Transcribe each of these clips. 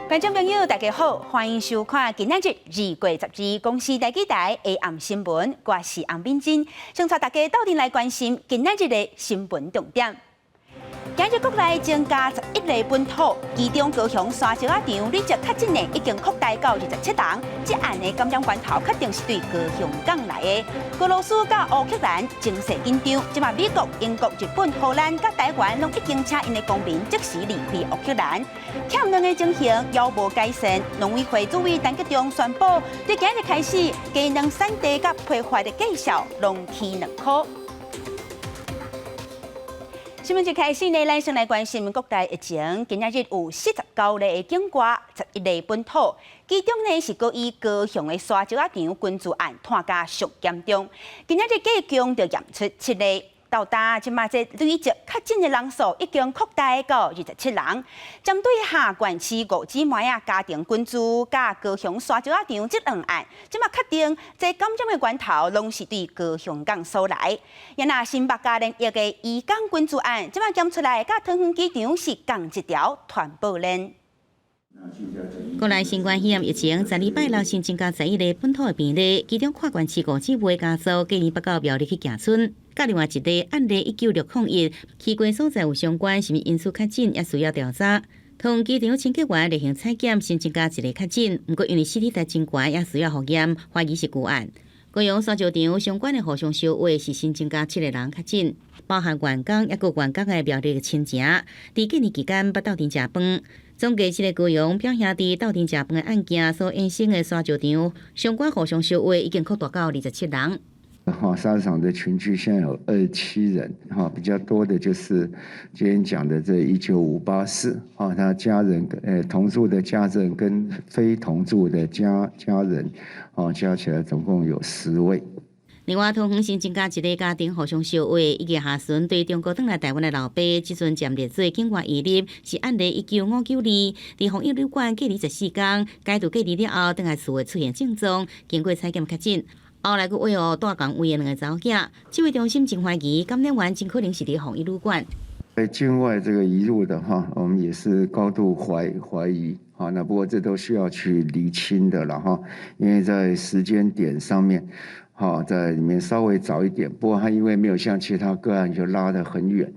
观众朋友，大家好，欢迎收看今仔日2月12公司台记台的暗新闻，我是洪敏珍，想带大家到底来关心今仔日的新闻重点。今日国内增加11例本土，其中高雄山石仔场累计确诊的已经扩大到27人。这案的感染源头确定是对高雄港来的。俄罗斯甲乌克兰情势紧张，即马美国、英国、日本、荷兰甲台湾拢已经请因的公民即时离开乌克兰。欠粮的情形遥无改善，农委会主委陈吉仲宣布，对今日开始，鸡卵产地甲批发的价销拢起2块。新闻一开始呢，咱先来关心国内疫情。今日有49例的境外，11例本土，其中呢是搁以高雄的沙石仔场群聚案判价上严重。今日计共就验出7例。到达即马这累计确诊的人数已经扩大到27人。针对下关市5姊妹家庭群聚甲高雄沙石仔场这2案，即马确定这感染的源头拢是对高雄港所来。也那新北家庭一个移港群聚案，即马检出来甲桃园机场是同一条传播链。国内新冠肺炎疫情，12拜六新增加11例本土的病例，其中跨县市5姊妹家族今年北到苗栗去行村。甲另外一例案例19601，其关所在有相关什么因素确诊，也需要调查。桃园机场清洁员例行采检新增加1例确诊，不过因为CT值真悬，也需要复验，怀疑是旧案。高雄沙石场相关的互相烧话是新增加7个人确诊，包含员工也有员工的苗栗的亲情，伫今年期间捌斗阵食饭。总计7个高雄表兄弟斗阵食饭的案件所衍生的沙石场相关互相烧话已经扩大到27人。沙石场的群聚现在有27人，比较多的就是今天讲的这19584，他家人同住的家人跟非同住的家人，加起来总共有10位。另外，桃园新增加1个家庭互相烧话，伊个下旬对中国返来台湾的老爸，即阵暂列做境外移入，是案例19592，伫防疫旅馆隔离14天，解除隔离了后，返来厝会出现症状，经过采检确诊。后来，佮话带共位的2个查某囝，指挥中心真怀疑感染源真可能是伫防疫旅馆。在境外这个移入的我们也是高度怀疑。那不过这都需要去厘清的了因为在时间点上面。在里面稍微早一点，不过他因为没有像其他个案就拉得很远，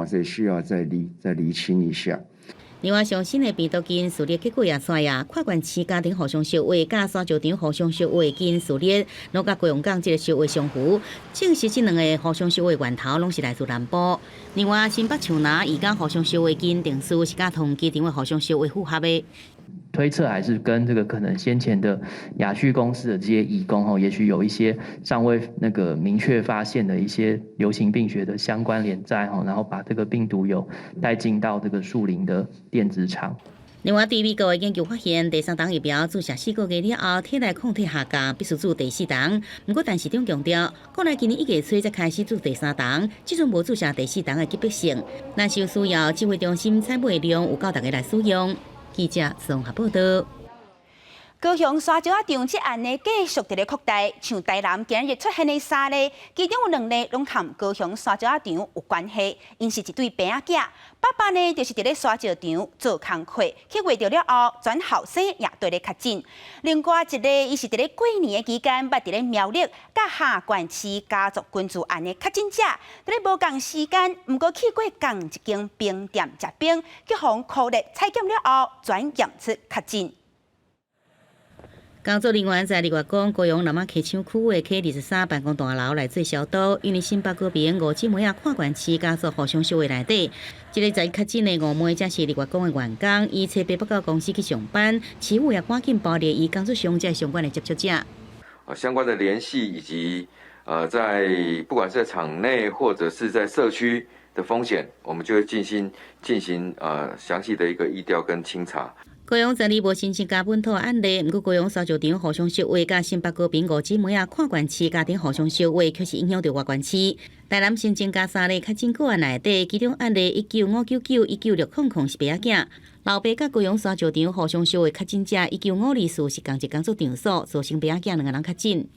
所以需要再厘清一下。另外，上新的病毒基因序列结果也出呀，跨县市家庭互相烧话，甲沙石场互相烧话基因序列，拢甲高雄港这个烧话相符，证实这2个互相烧话源头拢是来自南部。另外，新北树林移港互相烧话基因定数是甲桃园机场的互相烧话符合的。推测还是跟这个可能先前的雅旭公司的这些移工也许有一些尚未明确发现的一些流行病学的相关联在然后把这个病毒有带进到这个树林的电子厂。另外，美国的研究发现，第3档疫苗注射4个月了后，体内抗体下降，必须注第4档。不过，但是中强调，国内今年1月初才开始注第3档，即阵无注射第4档的急迫性。若是有需要，指挥中心采买量有够大家来使用。记者综合报道。高雄沙石仔场这案呢继续伫咧扩大，像台南今日出现的3例，其中有2例拢和高雄沙石仔场有关系，因是一对病仔囝。爸爸呢就是伫咧沙石场做工课，去挖着了后，全后生也对咧确诊。另外1例，伊是伫咧过年的期间，捌伫咧苗栗甲下关市家族群聚案的确诊者，伫咧无共时间，毋过去过共一间冰店食冰，去互酷烈采检了后，全验出确诊。工作人员在2月讲，高雄南马溪厂区的 K23办公大楼来做消毒，因为新北高边5姊妹跨县市家族互相烧话内底，这个在确诊的5妹，才是2月讲的员工，伊车北北到公司去上班，市府也赶紧爆列伊工作上这相关的接触者。相关的联系以及在不管是在场内或者是在社区的风险，我们就会进行详细的一个疫调跟清查。高雄12无新增加本土案例，不过高雄沙石场互相烧话，甲新北高边5姊妹跨县市家庭互相烧话，却是影响到外县市。台南新增加3例确诊个案内底，其中案例19599、19600是病仔囝，老爸甲高雄沙石场互相烧话确诊者19524是同一工作场所，造成病仔囝2个人确诊。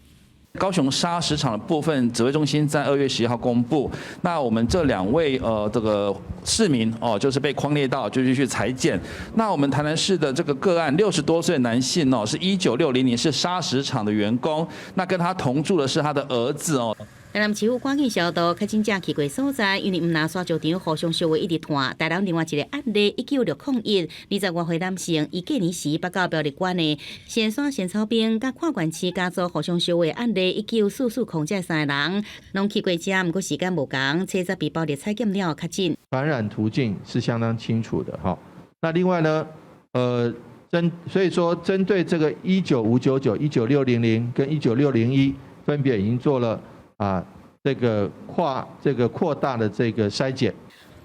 高雄砂石场的部分，指挥中心在2月11号公布，那我们这2位这个市民就是被匡列到就去裁剪。那我们台南市的这个个案，60多岁男性是1960年是砂石场的员工，那跟他同住的是他的儿子台南市府赶紧消毒确诊者去过所在，因为唔拿刷酒场互相烧话一直拖。台南另外一个案例，19601，20多岁男性，伊过年时北到苗栗县的先山先草兵，甲跨县市家族互相烧话案例，19440这3个人，拢去过遮，不过时间无同，车则被包列采检了确诊。传染途径是相当清楚的哈。那另外呢，所以说针对这个19599、19600跟19601，分别已经做了。这个扩大的这个筛检。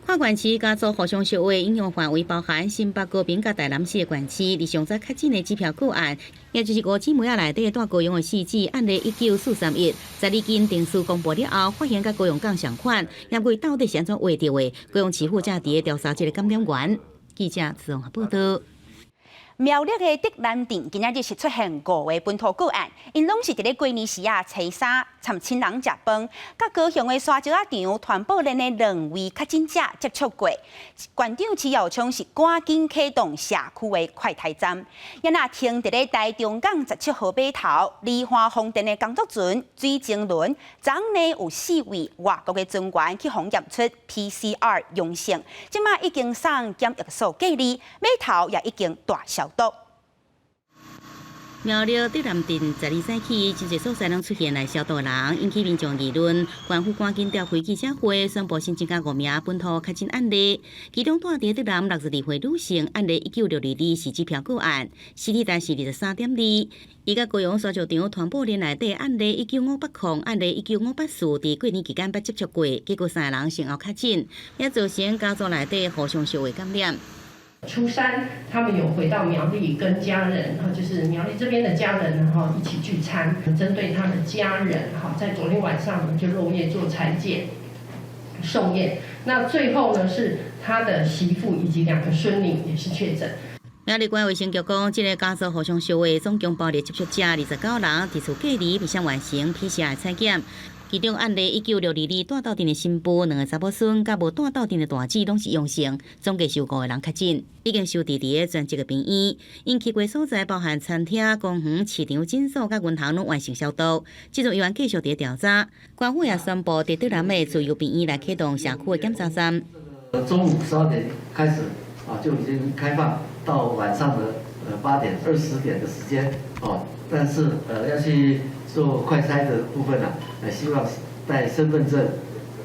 跨县市家族互相烧话影响范围包含新北、高屏、甲台南市的县市。而上早确诊的机票个案，也就是5姊妹内底带高雄的4姊，案例19431，在日间定数公布了后，发现甲高雄港相款，也为到底是安怎画到的？高雄市府正伫调查这个感染源。记者自综合报道。苗栗的德南镇今仔日是出现5个本土个案，因拢是伫咧过年时初三参亲人食饭，甲高雄的沙石场团保链的2位确诊者接触过。县长徐耀昌是赶紧启动社区的快筛站，也那停伫咧台中港17号码头梨花风电的工作船水晶轮，昨内有4位外国的船员去检出 PCR 阳性，即马已经送检疫所隔离，码头也已经大消。苗栗德南镇12早起，真侪所在拢出现来消毒人，引起民众议论。县府赶紧召开记者会，宣布新增加5名本土确诊案例，其中住伫德南62岁女性案例19622是机票个案，死体单是23.2。伊甲高雄沙石场团保链内底案例19580，案例19584，伫过年期间捌接触过，结果3个人先后确诊，也造成家族内底互相烧话感染。初三，他们有回到苗栗跟家人，就是苗栗这边的家人一起聚餐。针对他的家人，在昨天晚上呢就入夜做裁剪、送验。那最后呢是他的媳妇以及2个孙女也是确诊。苗栗县卫生局讲，这个家族互相烧话，总共包列接触者29人，伫厝隔离，并且完成 PCR 采检。其中案例19622带斗阵的新妇，2个查某孙，甲无带斗阵的大姊拢是阳性，总计是5个人确诊，已经收治伫专职的病院。因去过所在包含餐厅、公园、市场、诊所甲银行拢完成消毒。这种医院继续伫调查，官府也宣布伫德南的自由病院来启动社区的检查站。中午12点开始就已经开放到晚上的8点、20点的时间但是要去做快筛的部分希望带身份证、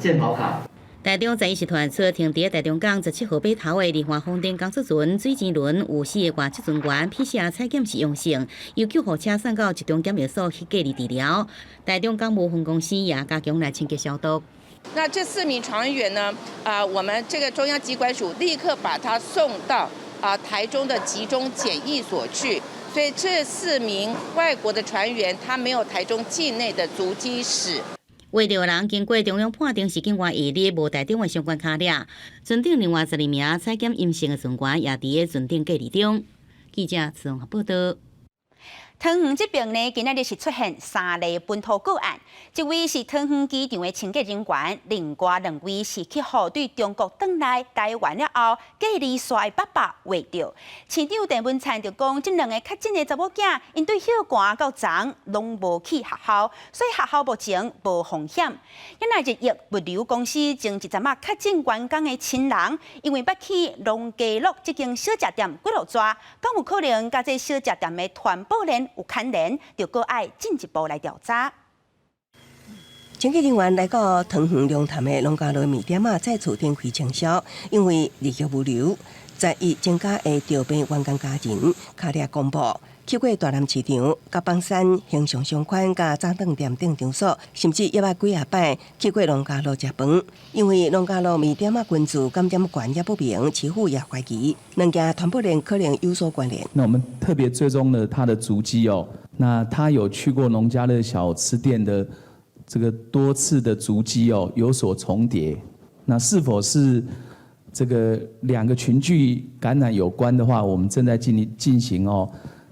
健保卡。台中在医师团出停伫台中港17号码头的梨花风电工作船水晶轮有4个外籍船员 PCR 采检是阳性，由救护车送到集中检疫所去隔离治疗。台中港务分公司也加强来清洁消毒。那这4名船员呢？我们这个中央疾管署立刻把他送到台中的集中检疫所去。所以这4名外国的船员，他没有台中境内的足迹史。画到人经过中央判定是境外移入，无台中的相关卡链。船顶另外12名采检阴性的船员也伫船顶隔离中。记者自综合报道。桃园这边呢，今仔日是出现3例本土个案，一位是桃园机场的清洁人员，另外2位是去互对中国返来台湾了后隔离刷爸爸画到。市长郑文灿就讲，这2个确诊的查某囝，因对血汗到昨拢无去学校，所以学校目前无风险。因来日业物流公司前一阵确诊员工的亲人，因为捌去农家乐这间小食店几落抓，敢有可能甲这小食店的团保链有牵连，就搁爱进一步来调查。清洁人员来到桃园龙潭的农家乐面店在厝顶开清销，因为日业物流，在伊增加的调配员工家人，卡列公布。去过大南市场、甲邦山、恒常商圈、甲早顿店等场所，甚至也捌几摆去过农家乐食饭。因为农家乐面店群组感染源也不明，市府也怀疑2家团保链可能有所关联。那我们特别追踪了他的足迹那他有去过农家乐小吃店的这个多次的足迹有所重叠。那是否是这个2个群聚感染有关的话，我们正在进行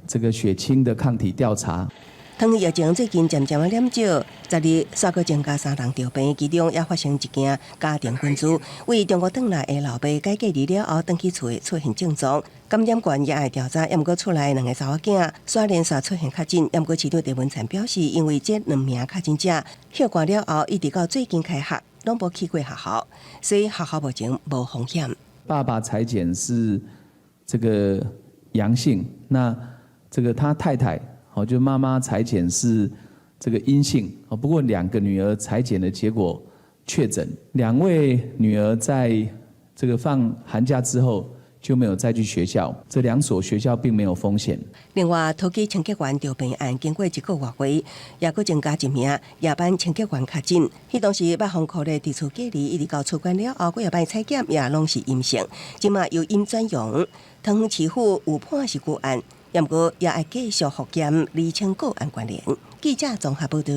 这个血清的抗体调查。糖疫情最近渐渐减少，10日煞个增加3人着病，其中也发生一件家庭群聚，为中国转来的老爸改隔离了后，回去厝出现症状。感染源也爱调查，也毋过出来2个查某囝，刷连续出现确诊。也毋过市长陈文灿表示，因为这2名确诊者休挂了后，一直到最近开学，拢无去过学校，所以学校目前无风险。爸爸裁剪是这个阳性，那这个他太太。就妈妈裁剪是这个阴性，不过2个女儿裁剪的结果确诊，2位女儿在这个放寒假之后就没有再去学校，这2所学校并没有风险。另外，桃机清洁员着病案经过1个月回，也佫增加1名夜班清洁员确诊。迄当时捌封口咧伫厝隔离，一直到出关了后，过夜班采检也拢是阴性，今嘛由阴转阳，桃园市府有判是旧案。也毋过也爱继续复检厘清个案关联。记者综合报道。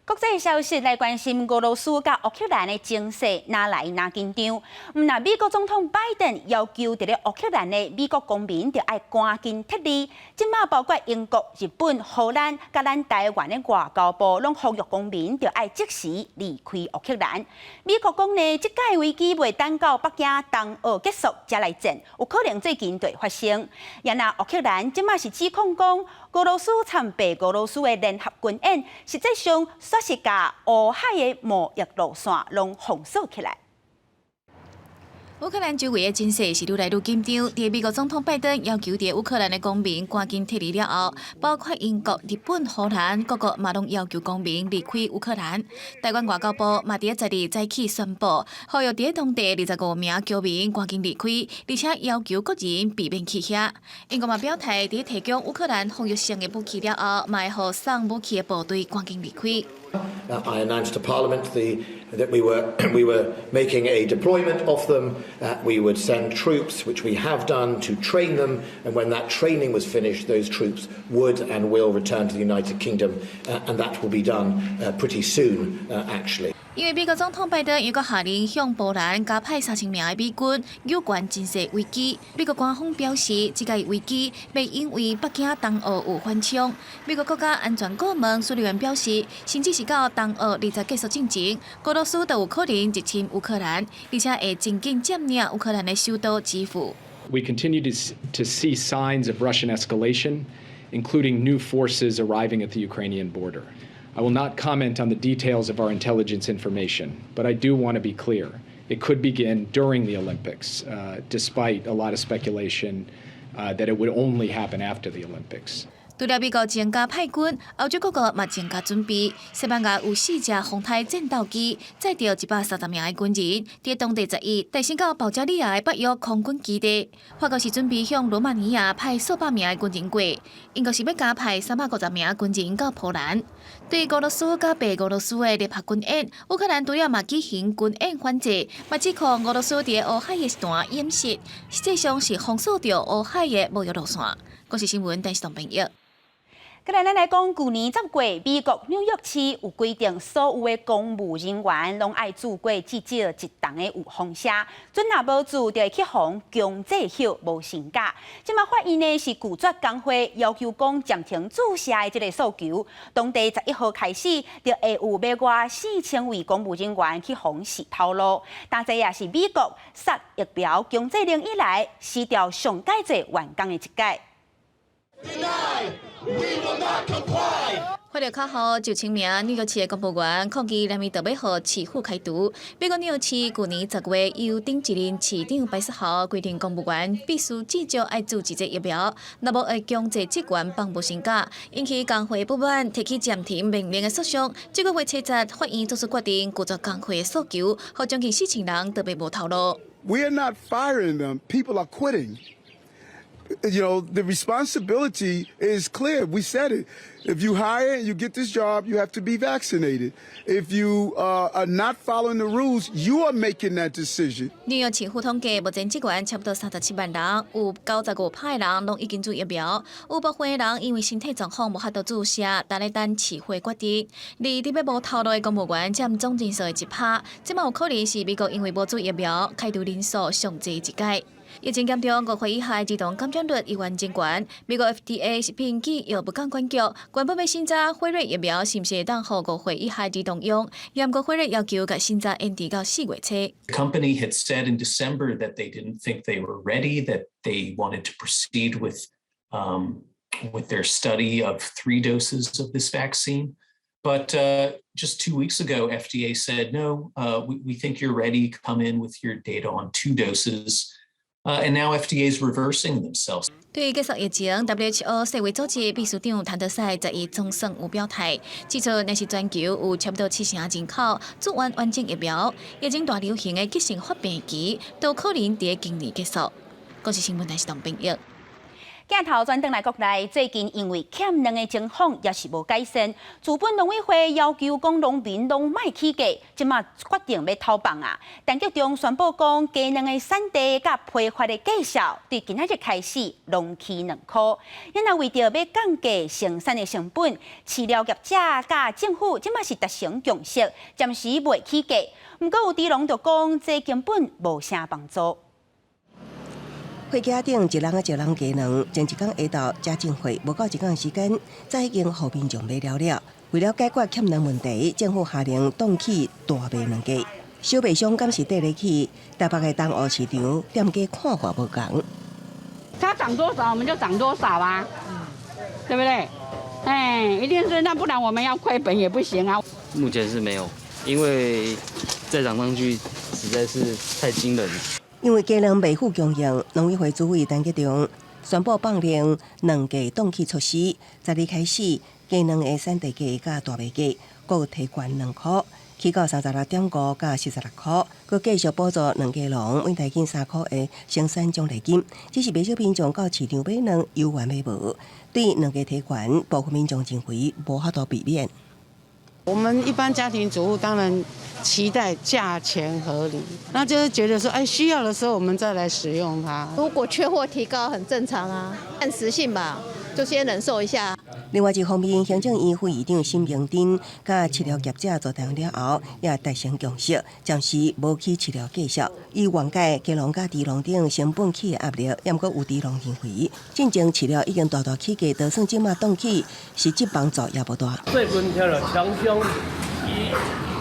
国际消息来关心俄罗斯甲乌克兰的情势哪来哪紧张。那美国总统拜登要求伫咧乌克兰的美国公民就爱赶紧撤离。即马包括英国、日本、荷兰甲咱台湾的外交部拢呼吁公民就爱即时离开乌克兰。美国讲呢，即届危机袂等到北京冬奥结束才来战，有可能最近就会发生。也那乌克兰即马是指控讲，俄罗斯参白俄罗斯的联合军演，实际上煞是把乌海的贸易路线拢封锁起来。乌克兰周围的情势是愈来愈紧张。伫美国总统拜登要求伫乌克兰的公民赶紧撤离了后，包括英国、日本、荷兰各国嘛拢要求公民离开乌克兰。台湾外交部嘛伫10日早起宣布，呼吁伫当地25名居民赶紧离开，而且要求个人避免去遐。英国嘛表态，伫提供乌克兰防御性的武器了后，嘛会互送武器的部队赶紧离开。I announced to Parliament that we were making a deployment of them. We would send troops, which we have done, to train them, and when that training was finished, those troops would and will return to the United Kingdom, and that will be done pretty soon, actually. 因为美国总统拜登又搁下令向波兰加派3000名的美军，有关经济危机。美国官方表示，这个危机未因为北京冬奥有反冲。美国国家安全顾问苏利文表示，甚至是到冬奥20结束之前，俄罗斯都有可能入侵乌克兰，而且会真紧占领乌克兰的首都基辅。We continue to see signs of Russian escalation, including new forces arriving at the Ukrainian border. I will not comment on the details of our intelligence information, but I do want to be clear. It could begin during the Olympics, despite a lot of speculation that it would only happen after the Olympics. 除了美国增加派军，欧洲各国嘛增加准备。西班牙有4架红台战斗机，载着130名的军人，伫当地11提升到保加利亚的北约空军基地。法国是准备向罗马尼亚派数百名的军人过，英国是要加派350名军人到波兰。对俄罗斯甲白俄罗斯的联合军演，乌克兰除了嘛举行军演反制，嘛指控俄罗斯伫乌海的一段演习，实际上是封锁着乌海的贸易路线。国际新闻，电视台朋友。再来，咱来讲，去年10月，美国纽约市有规定，所有的公务人员拢爱做过至少1档的有风险，准若无做，就会去防强制休无薪假。即马法院呢是拒绝工会要求讲暂停注射的这个诉求，当地11号开始，就会有要外4000位公务人员去防死头路。但这也是美国杀疫苗强制令以来死掉上介侪员工的一届。法律卡号9000名纽约市的公务员抗议联名特别号市府开除。美国纽约市去年10月由顶一任市长白思豪规定，公务员必须至少爱注1剂疫苗，若无会强制职员放无薪假，引起工会不满，提起暂停命令的诉讼。这个月7日，法院作出决定，拒绝工会的诉求，和将近4000人特别无头路。We are not firing them. People are quitting. You know, the responsibility is clear. We said it. If you hire and you get this job, you have to be vaccinated. If you are not following the rules, you are making that decision. 纽约市府统计，目前职员差不多37万人，有95%的人拢已经注疫苗，有部分的人因为身体状况无法度注射，但咧等市会决定。而特别无头路的公务员占总人数的1%，即嘛有可能是美国因为无注疫苗，开除人数上济一届。疫情严重，国会以下自动感染率依然真高。美国 FDA 食品暨药物监管局原本要审查辉瑞疫苗是毋是会当互国会以下自动用，严格辉瑞要求甲审查延迟到4月初。The company had said in December that they didn't think they were ready, that they wanted to proceed with their study of 3 doses of this vaccine. But just 2 weeks ago, FDA said, no, we think you're ready. Come in with your data on 2 doses. And now FDA is reversing themselves. 对于结束疫情 ，WHO 世卫组织秘书长谭德赛12总算有表态，指出若是全球有差不多70%人口做完完整疫苗，疫情大流行的急性发病期都可能在今年结束。国际新闻台是唐冰玉。镜头转转来国内，最近因为欠粮的情况也是无改善，资本农委会要求讲农民拢卖起价，即马决定要投放啊。但局中宣布讲，鸡卵的产地甲批发的价数，对今仔日开始拢起2块。因为为着要降低生产的成本，饲料业者甲政府即马是达成共识，暂时袂起价。不过有猪农就讲，这根本无啥帮助。会家顶一人一人鸡卵，前一天下昼家政会无到1天时间，早已经互民众买了。为了解决欠粮问题，政府下令冻起大卖卵价。小卖商敢是缀得起？台北的东湖市场店家看法无同。它涨多少我们就涨多少啊，对不对？哎，一定是，那不然我们要亏本也不行啊。目前是没有，因为再涨上去实在是太惊人了。因为鸡卵未赴供应，农委会主委陈吉仲宣布放令2价冻起措施。昨日开始，鸡卵的产地价甲大卖价各提悬2块，起到36.5甲46块，佮继续补助卵鸡农每台斤3块的生产奖励金。只是不少民众到市场买卵有完买无，对卵价提悬，部分民众认为无法度避免。我们一般家庭主妇当然期待价钱合理，那就是觉得说，哎，需要的时候我们再来使用它。如果缺货提高很正常啊，暂时性吧，就先忍受一下。另外一方面，行政院副议长沈明珍甲饲料业者座谈了后，也达成共识，暂时无起饲料价数。伊缓解鸡农甲猪农等成本起的压力，也毋过有猪农认为，进前饲料已经大起价，就算即马冻起，实质帮助也无大。最近听了厂商，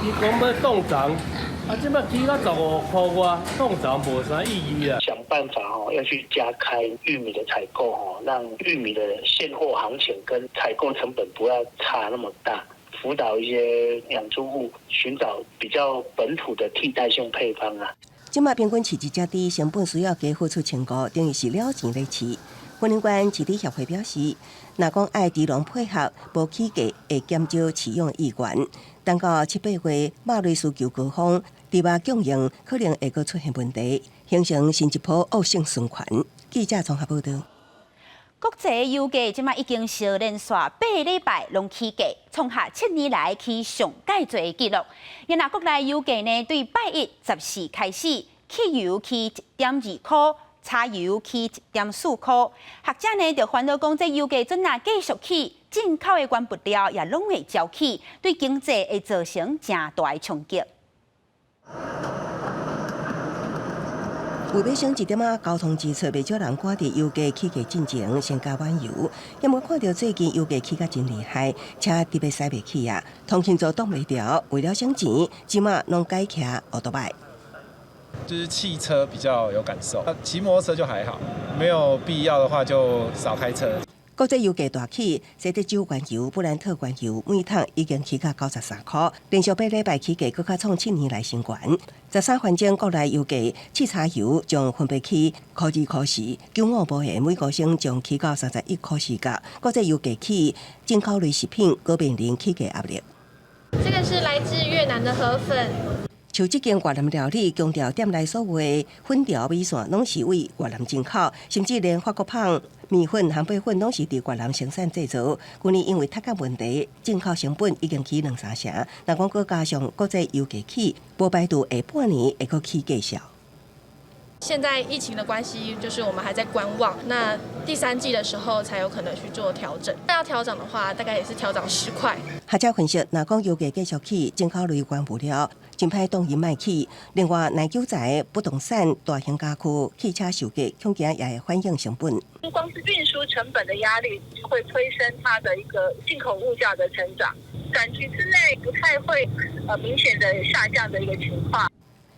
伊讲要冻涨。即摆起到15块外，冻涨无啥意义啊。想办法要去加开玉米的采购让玉米的现货行情跟采购成本不要差那么大，辅导一些养猪户寻找比较本土的替代性配方啊。即马平均饲一只猪成本需要加付出500，等于是了钱来饲。婚姻关饲猪协会表示，若讲爱猪农配合，无起价会减少饲养意愿。等到7、8月肉类需求高峰，猪肉供应可能会阁出现问题，形成新一波恶性循环。记者综合报道。国际油价即马已经是连续8礼拜拢起价，创下7年来起上介侪的纪录。因那国内油价呢，对8月14开始，汽油起1.2块。柴油起1.4块，学者呢就烦恼讲，这油价准若继续起，进口的原物料也拢会照起，对经济会造成正大的冲击。为要省一点交通支出，不少人赶伫油价起价进前先加原油。也无看到最近油价起甲真厉害，车特别驶袂起啊，通勤族挡袂掉，为了省钱，即马拢改骑奥多拜。就是汽车比较有感受，骑摩托车就还好，没有必要的话就少开车。国际油价大起，西德州原油、布兰特原油每桶已经起到93块，连续8礼拜起价，搁较创7年来新高。13反正国内油价，汽柴油将分别起2块4，九五保险每公升将起到31块4角。国际油价起，进口类食品搁面临起价压力。这个是来自越南的河粉。像这间越南料理，强调店内所有的粉条、米线拢是为越南进口，甚至连法国胖、米粉、韩贝粉拢是伫越南生产制造。去年因为脱价问题，进口成本已经起2-3成。若讲搁加上国际油价起，无排除下半年会搁起价少。现在疫情的关系，就是我们还在观望。那第3季的时候才有可能去做调整。那要调整的话，大概也是调涨10块。学者分析，若讲油价继续起，进口类关不了，真歹动因卖起。另外，耐久材、不动产、大型家具、汽车售价恐惊也会反映成本。光是运输成本的压力会推升它的一个进口物价的成长，短期之内不太会明显的下降的一个情况。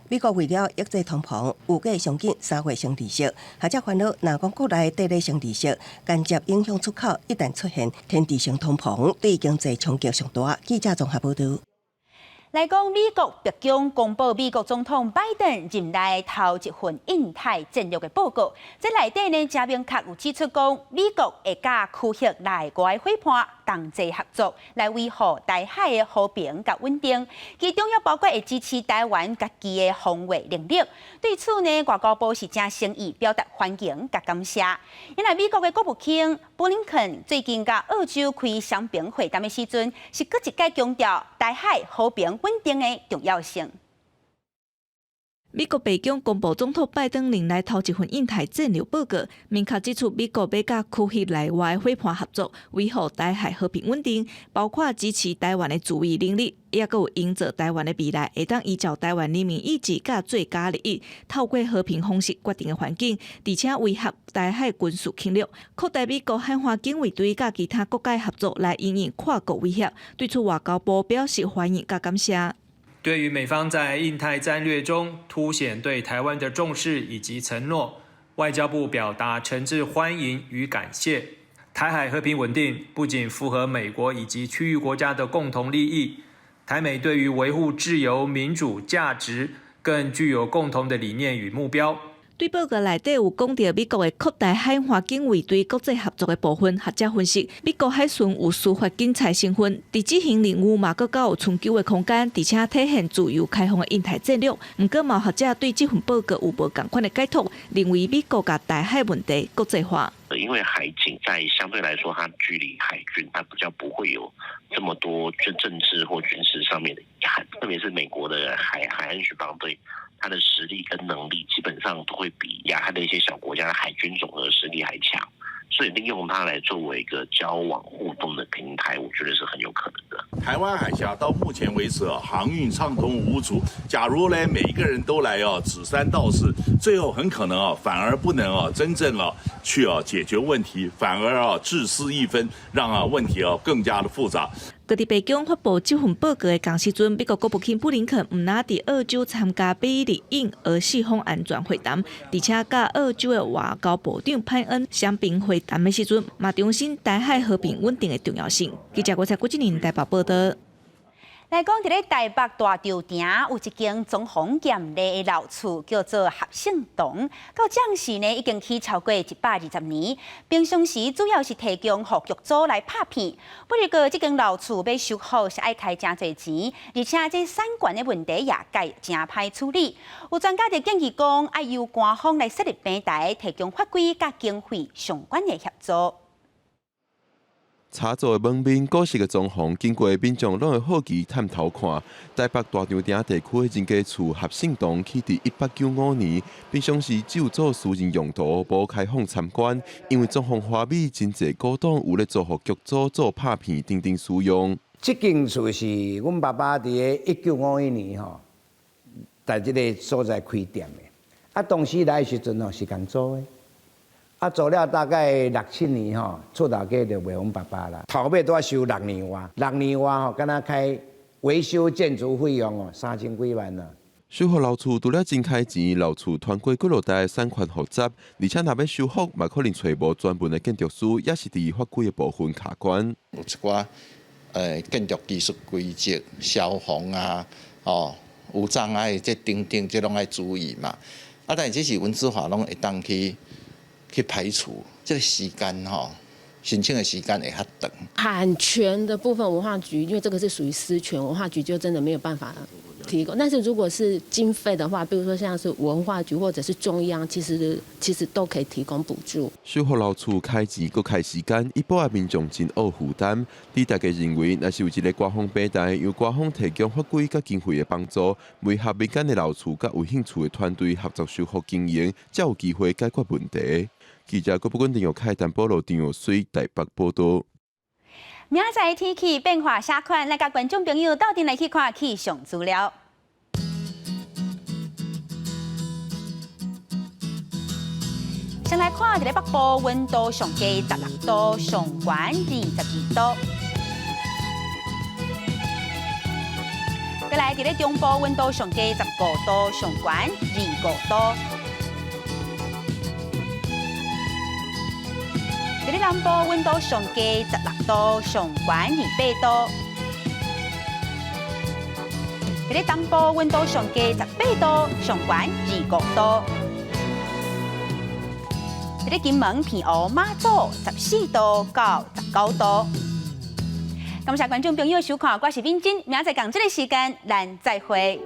美国为了抑制通膨，预计上紧3月升利息。学者烦恼，若讲国内低利升利息，间接影响出口，一旦出现天地性通膨，对经济冲击上大。记者综合报道。来讲，美国白宫公布美国总统拜登任内头一份印太战略的报告，在内底呢，正明确有指出讲，美国会甲区域内外伙伴同齐合作，来维护台海的和平甲稳定。其中也包括会支持台湾家己的防卫能力。对此呢，外交部是正诚意表达欢迎甲感谢。因为美国的国务卿布林肯最近甲澳洲开双边会谈的时阵，是搁一再强调台海和平稳定的重要性。美国白宫公布总统拜登任内头一份印太战略报告，明确指出美国要甲区域内外伙伴合作，维护台海和平稳定，包括支持台湾的自卫能力，也有营造台湾的未来会当依照台湾人民意志甲最佳利益，透过和平方式决定的环境，而且维护台海军事侵略，扩大美国海岸警卫队甲其他国家合作来因应跨国威胁。对此，外交部表示欢迎甲感谢。对于美方在印太战略中凸显对台湾的重视以及承诺，外交部表达诚挚欢迎与感谢。台海和平稳定不仅符合美国以及区域国家的共同利益，台美对于维护自由民主价值更具有共同的理念与目标。对报告内底有讲到美国的扩大海岸警卫队国际合作的部分，学者分析，美国海巡有司法警察身份，伫这项任务嘛，更有长久的空间，而且体现自由开放的印太战略。不过，毛学者对这份报告有无同款的解读，认为美国甲台海问题国际化。因为海警在相对来说，它距离海军，它比较不会有这么多政治或军事上面的遗憾，特别是美国的海岸巡防队。它的实力跟能力基本上都会比亚太的一些小国家的海军总和实力还强，所以利用它来作为一个交往互动的平台，我觉得是很有可能的。台湾海峡到目前为止航运畅通无阻。假如呢每一个人都来指三道四，最后很可能反而不能真正去解决问题，反而自私一分，让问题更加的复杂。各地白宫发布这份报告的同时阵，美国国务卿布林肯唔拿伫澳洲参加美日印俄四方安全会谈，而且甲澳洲的外交部长派恩双边会谈的时阵，嘛重申台海和平稳定的重要性。记者郭彩郭志玲台北报道。来讲，伫咧台北大稻埕有一间装潢严厉的老厝，叫做合盛堂。到这时呢，已经起超过120年。平常时主要是提供给剧组来拍片。不过，这间老厝要修复是爱开真侪钱，而且这产权的问题也该真歹处理。有专家就建议讲，要由官方来设立平台，提供法规甲经费相关的协助。插座的门面、古式的装潢，经过民众拢会好奇探头看。台北大稻埕地区的人家厝合盛堂起伫1895年，平常时只有做私人用途，无开放参观。因为装潢华美，真侪古董有咧做互剧组做拍片等等使用。这间厝是阮爸爸伫1951年在这个所在开店的。啊，当时来的时阵是共租的。做了大概6、7年厝头家就卖阮爸爸啦。头尾都要收6年外，6年外敢若开维修建筑费用3000几万啦。修复老厝除了真开钱，老厝团过几落代产权复杂，而且若要修复，嘛可能找无专门的建筑师，也是伫法规的部分卡关。有一寡建筑技术规则、消防啊，有障碍这等等，这拢爱注意嘛。但是这是文字法拢会当去排除，这个时间申请的时间会较长。版权的部分，文化局因为这个是属于私权，文化局就真的没有办法提供。但是如果是经费的话，比如说像是文化局或者是中央，其实都可以提供补助。小学老厝开钱搁开时间，一部分民众真恶负担。你大家认为，若是有一个官方平台，由官方提供法规甲经费的帮助，配合民间的老厝甲有兴趣的团队合作修复经营，才有机会解决问题。记者郭不稳定由凯丹保罗张水台北报道。明仔天气变化啥款，来甲观众朋友到底来去看气象资料。先来看，伫咧北部温度上低16度，上悬22度。再来，伫咧中部温度上低15度，上悬25度。伫咧南部温度上低16度，上悬28度。伫咧东部温度上低18度，上悬25度。伫咧金门、澎湖、马祖14度到19度。感谢观众朋友收看，我是敏珍，明仔载同这个时间，咱再会。